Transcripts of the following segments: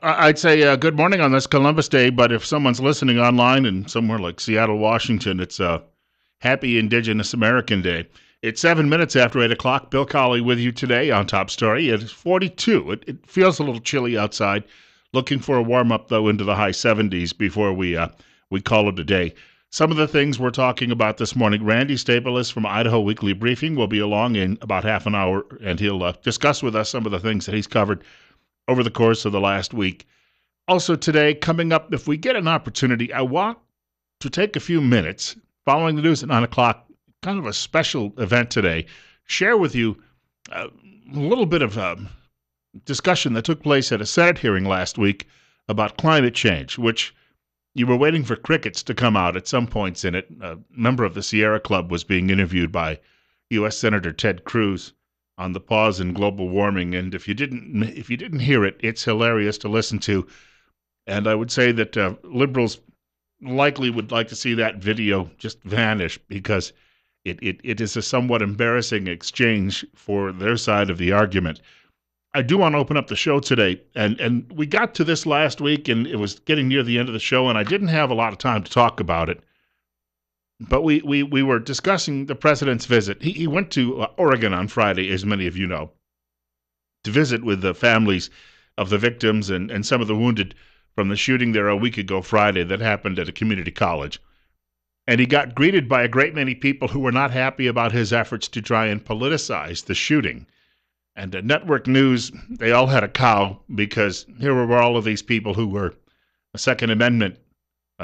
I'd say good morning on this Columbus Day, but if someone's listening online in somewhere like Seattle, Washington, it's Happy Indigenous American Day. It's 7 minutes after 8 o'clock. Bill Colley with you today on Top Story. It's 42. It feels a little chilly outside. Looking for a warm up, though, into the high 70s before we call it a day. Some of the things we're talking about this morning, Randy Staples from Idaho Weekly Briefing will be along in about half an hour, and he'll discuss with us some of the things that he's covered over the course of the last week. Also today, coming up, if we get an opportunity, I want to take a few minutes following the news at 9 o'clock, kind of a special event today, share with you a little bit of discussion that took place at a Senate hearing last week about climate change, which you were waiting for crickets to come out at some points in it. A member of the Sierra Club was being interviewed by U.S. Senator Ted Cruz on the pause in global warming, and if you didn't hear it, it's hilarious to listen to. And I would say that liberals likely would like to see that video just vanish because it is a somewhat embarrassing exchange for their side of the argument. I do want to open up the show today, and we got to this last week, and it was getting near the end of the show, and I didn't have a lot of time to talk about it. But we were discussing the president's visit. He went to Oregon on Friday, as many of you know, to visit with the families of the victims and some of the wounded from the shooting there a week ago Friday that happened at a community college. And he got greeted by a great many people who were not happy about his efforts to try and politicize the shooting. And network news, they all had a cow because here were all of these people who were Second Amendment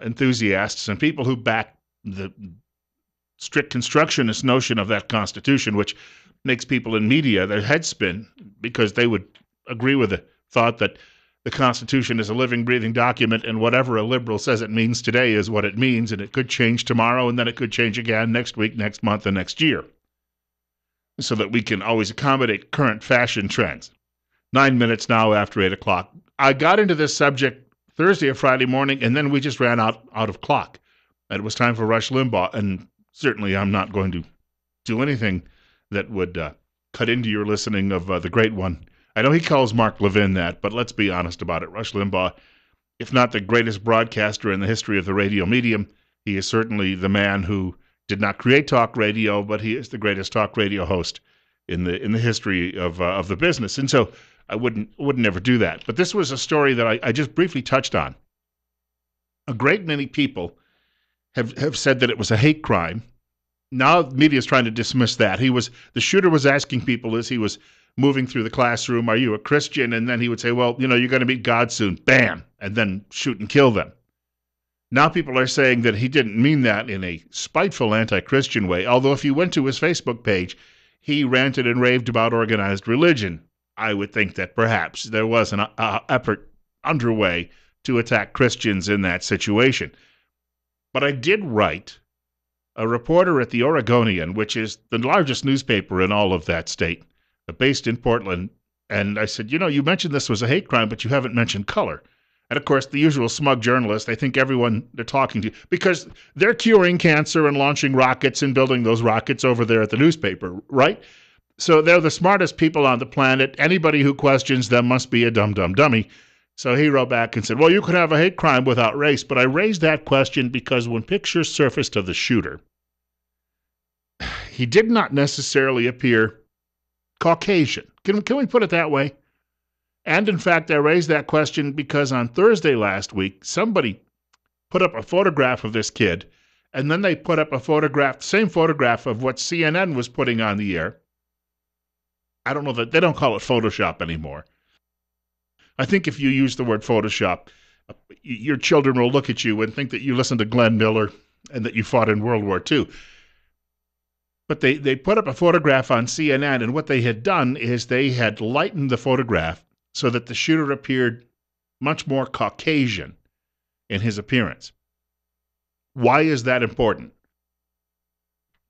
enthusiasts and people who backed the strict constructionist notion of that Constitution, which makes people in media their heads spin because they would agree with the thought that the Constitution is a living, breathing document, and whatever a liberal says it means today is what it means, and it could change tomorrow, and then it could change again next week, next month, and next year, so that we can always accommodate current fashion trends. 9 minutes now after 8 o'clock. I got into this subject Thursday or Friday morning, and then we just ran out of clock. And it was time for Rush Limbaugh, and certainly I'm not going to do anything that would cut into your listening of the great one. I know he calls Mark Levin that, but let's be honest about it. Rush Limbaugh, if not the greatest broadcaster in the history of the radio medium, he is certainly the man who did not create talk radio, but he is the greatest talk radio host in the history of the business. And so I wouldn't ever do that. But this was a story that I just briefly touched on. A great many people have said that it was a hate crime. Now the media is trying to dismiss that. The shooter was asking people as he was moving through the classroom, "Are you a Christian?" And then he would say, "Well, you're going to meet God soon." Bam! And then shoot and kill them. Now people are saying that he didn't mean that in a spiteful anti-Christian way, although if you went to his Facebook page, he ranted and raved about organized religion. I would think that perhaps there was an effort underway to attack Christians in that situation. But I did write a reporter at the Oregonian, which is the largest newspaper in all of that state, based in Portland, and I said, you mentioned this was a hate crime, but you haven't mentioned color. And of course, the usual smug journalist, they think everyone they're talking to, because they're curing cancer and launching rockets and building those rockets over there at the newspaper, right? So they're the smartest people on the planet. Anybody who questions them must be a dummy. So he wrote back and said, well, you could have a hate crime without race, but I raised that question because when pictures surfaced of the shooter, he did not necessarily appear Caucasian. Can we put it that way? And in fact, I raised that question because on Thursday last week, somebody put up a photograph of this kid, and then they put up same photograph of what CNN was putting on the air. I don't know that they don't call it Photoshop anymore. I think if you use the word Photoshop, your children will look at you and think that you listened to Glenn Miller and that you fought in World War II. But they put up a photograph on CNN, and what they had done is they had lightened the photograph so that the shooter appeared much more Caucasian in his appearance. Why is that important?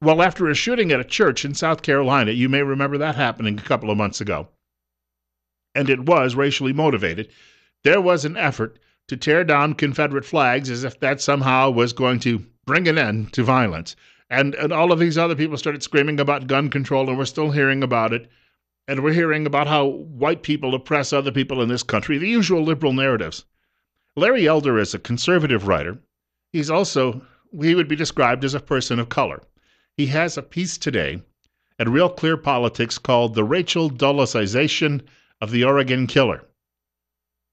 Well, after a shooting at a church in South Carolina, you may remember that happening a couple of months ago, and it was racially motivated, there was an effort to tear down Confederate flags as if that somehow was going to bring an end to violence. And all of these other people started screaming about gun control, and we're still hearing about it. And we're hearing about how white people oppress other people in this country, the usual liberal narratives. Larry Elder is a conservative writer. He would be described as a person of color. He has a piece today at Real Clear Politics called The Rachel Dolicization of the Oregon Killer.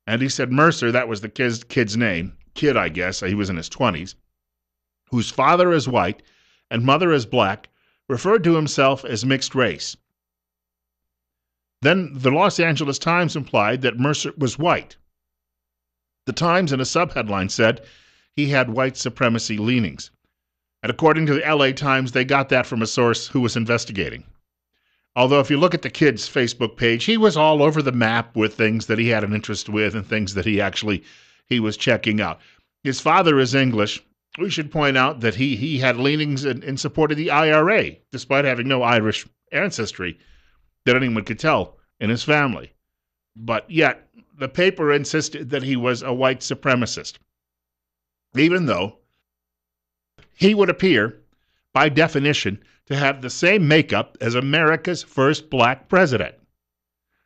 And he said Mercer, that was the kid's name, kid I guess, he was in his 20s, whose father is white and mother is black, referred to himself as mixed race. Then the Los Angeles Times implied that Mercer was white. The Times in a subheadline said he had white supremacy leanings. And according to the LA Times, they got that from a source who was investigating. Although if you look at the kid's Facebook page, he was all over the map with things that he had an interest with and things that he was checking out. His father is English. We should point out that he had leanings in support of the IRA, despite having no Irish ancestry that anyone could tell in his family. But yet, the paper insisted that he was a white supremacist, even though he would appear, by definition, to have the same makeup as America's first black president.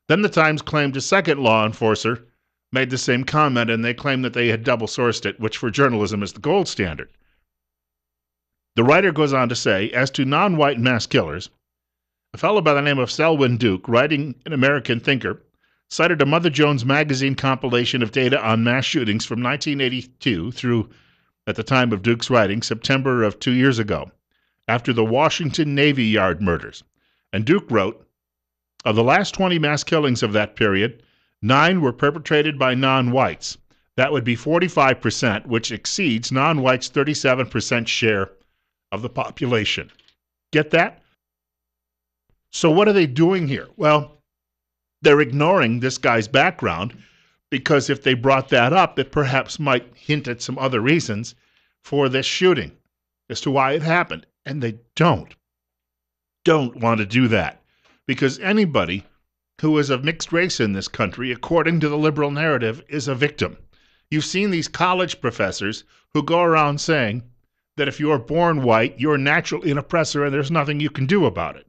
Then the Times claimed a second law enforcer made the same comment, and they claimed that they had double-sourced it, which for journalism is the gold standard. The writer goes on to say, as to non-white mass killers, a fellow by the name of Selwyn Duke, writing in American Thinker, cited a Mother Jones magazine compilation of data on mass shootings from 1982 through, at the time of Duke's writing, September of 2 years ago, after the Washington Navy Yard murders. And Duke wrote, of the last 20 mass killings of that period, 9 were perpetrated by non-whites. That would be 45%, which exceeds non-whites' 37% share of the population. Get that? So what are they doing here? Well, they're ignoring this guy's background because if they brought that up, it perhaps might hint at some other reasons for this shooting as to why it happened. And they don't want to do that because anybody who is of mixed race in this country, according to the liberal narrative, is a victim. You've seen these college professors who go around saying that if you are born white, you're naturally an oppressor and there's nothing you can do about it.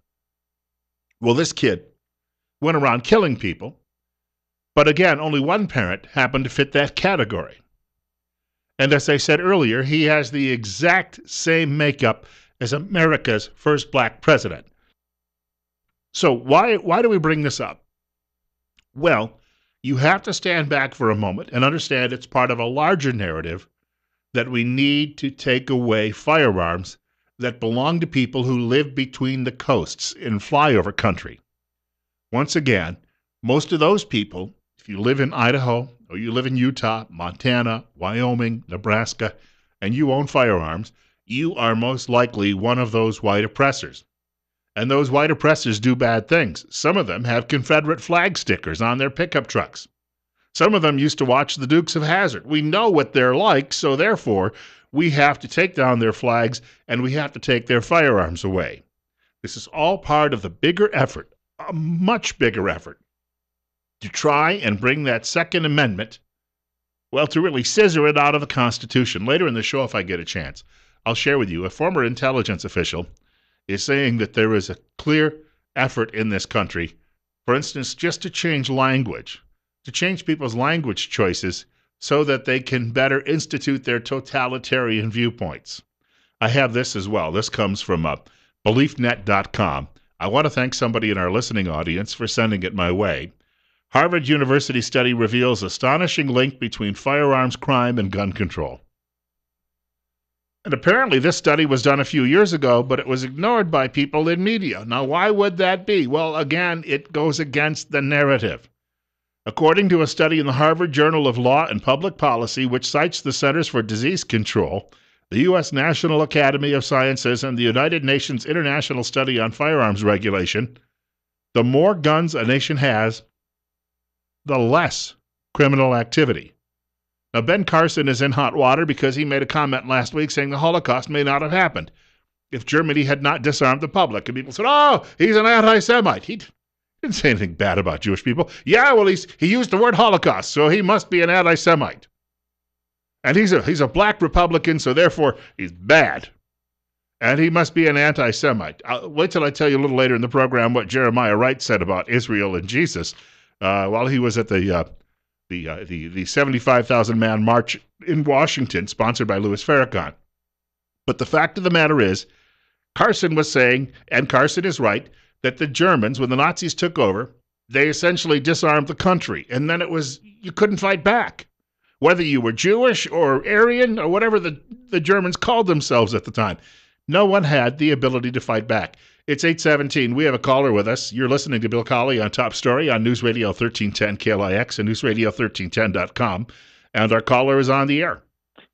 Well, this kid went around killing people, but again, only one parent happened to fit that category. And as I said earlier, he has the exact same makeup as America's first black president. So why do we bring this up? Well, you have to stand back for a moment and understand it's part of a larger narrative that we need to take away firearms that belong to people who live between the coasts in flyover country. Once again, most of those people, if you live in Idaho or you live in Utah, Montana, Wyoming, Nebraska, and you own firearms, you are most likely one of those white oppressors. And those white oppressors do bad things. Some of them have Confederate flag stickers on their pickup trucks. Some of them used to watch the Dukes of Hazzard. We know what they're like, so therefore, we have to take down their flags and we have to take their firearms away. This is all part of the bigger effort, a much bigger effort, to try and bring that Second Amendment, well, to really scissor it out of the Constitution. Later in the show, if I get a chance, I'll share with you a former intelligence official is saying that there is a clear effort in this country, for instance, just to change language, to change people's language choices so that they can better institute their totalitarian viewpoints. I have this as well. This comes from BeliefNet.com. I want to thank somebody in our listening audience for sending it my way. Harvard University study reveals astonishing link between firearms crime and gun control. And apparently this study was done a few years ago, but it was ignored by people in media. Now, why would that be? Well, again, it goes against the narrative. According to a study in the Harvard Journal of Law and Public Policy, which cites the Centers for Disease Control, the U.S. National Academy of Sciences, and the United Nations International Study on Firearms Regulation, the more guns a nation has, the less criminal activity. Now, Ben Carson is in hot water because he made a comment last week saying the Holocaust may not have happened if Germany had not disarmed the public. And people said, oh, he's an anti-Semite. He didn't say anything bad about Jewish people. Yeah, well, he used the word Holocaust, so he must be an anti-Semite. And he's a black Republican, so therefore he's bad. And he must be an anti-Semite. Wait till I tell you a little later in the program what Jeremiah Wright said about Israel and Jesus while he was at the 75,000 man march in Washington, sponsored by Louis Farrakhan. But the fact of the matter is, Carson was saying, and Carson is right, that the Germans, when the Nazis took over, they essentially disarmed the country, and then you couldn't fight back. Whether you were Jewish or Aryan or whatever the Germans called themselves at the time, no one had the ability to fight back. It's 8:17. We have a caller with us. You're listening to Bill Colley on Top Story on News Radio 1310 KLIX and newsradio1310.com, and our caller is on the air.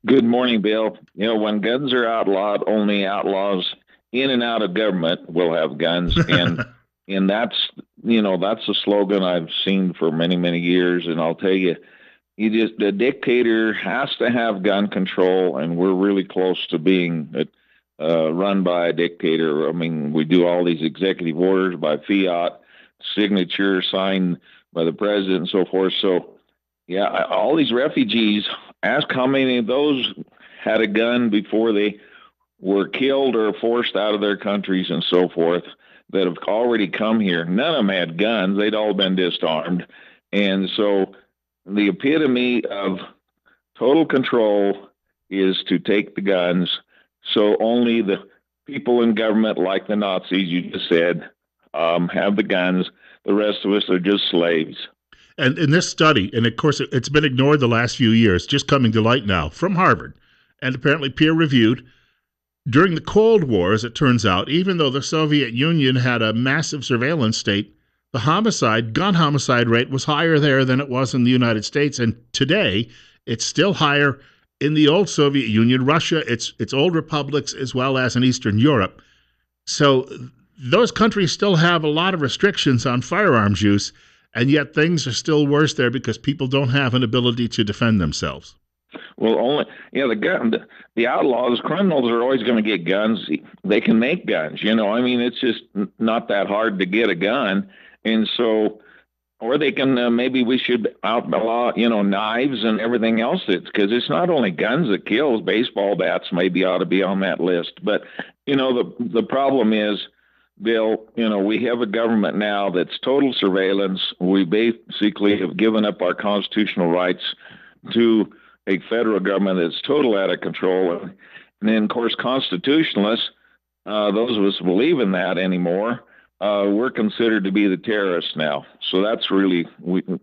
Good morning, Bill. When guns are outlawed, only outlaws in and out of government will have guns, and that's a slogan I've seen for many, many years. And I'll tell you, the dictator has to have gun control, and we're really close to being run by a dictator. I mean, we do all these executive orders by fiat, signature signed by the president and so forth. So, yeah, all these refugees, ask how many of those had a gun before they were killed or forced out of their countries and so forth that have already come here. None of them had guns. They'd all been disarmed. And so the epitome of total control is to take the guns. So only the people in government, like the Nazis, you just said, have the guns. The rest of us are just slaves. And in this study, and of course it's been ignored the last few years, just coming to light now, from Harvard, and apparently peer-reviewed, during the Cold War, as it turns out, even though the Soviet Union had a massive surveillance state, the gun homicide rate was higher there than it was in the United States. And today, it's still higher in the old Soviet Union, Russia, its old republics, as well as in Eastern Europe. So those countries still have a lot of restrictions on firearms use, and yet things are still worse there because people don't have an ability to defend themselves. Well, the outlaws, criminals are always going to get guns. They can make guns, it's just not that hard to get a gun. And so, or they can, maybe we should outlaw, knives and everything else. Because it's not only guns that kills. Baseball bats maybe ought to be on that list. But, the problem is, Bill, we have a government now that's total surveillance. We basically have given up our constitutional rights to a federal government that's total out of control. And then, of course, constitutionalists, those of us who believe in that anymore, we're considered to be the terrorists now. So that's really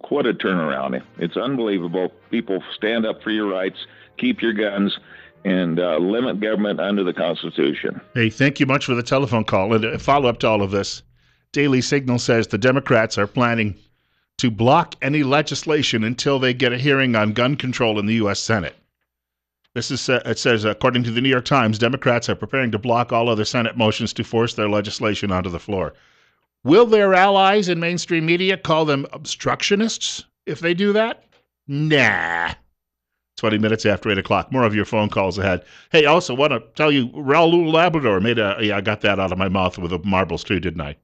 quite a turnaround. It's unbelievable. People stand up for your rights, keep your guns, and limit government under the Constitution. Hey, thank you much for the telephone call. And a follow-up to all of this, Daily Signal says the Democrats are planning to block any legislation until they get a hearing on gun control in the U.S. Senate. It says, according to the New York Times, Democrats are preparing to block all other Senate motions to force their legislation onto the floor. Will their allies in mainstream media call them obstructionists if they do that? Nah. 20 minutes after 8 o'clock. More of your phone calls ahead. Hey, also want to tell you, Raul Labrador I got that out of my mouth with the marbles too, didn't I?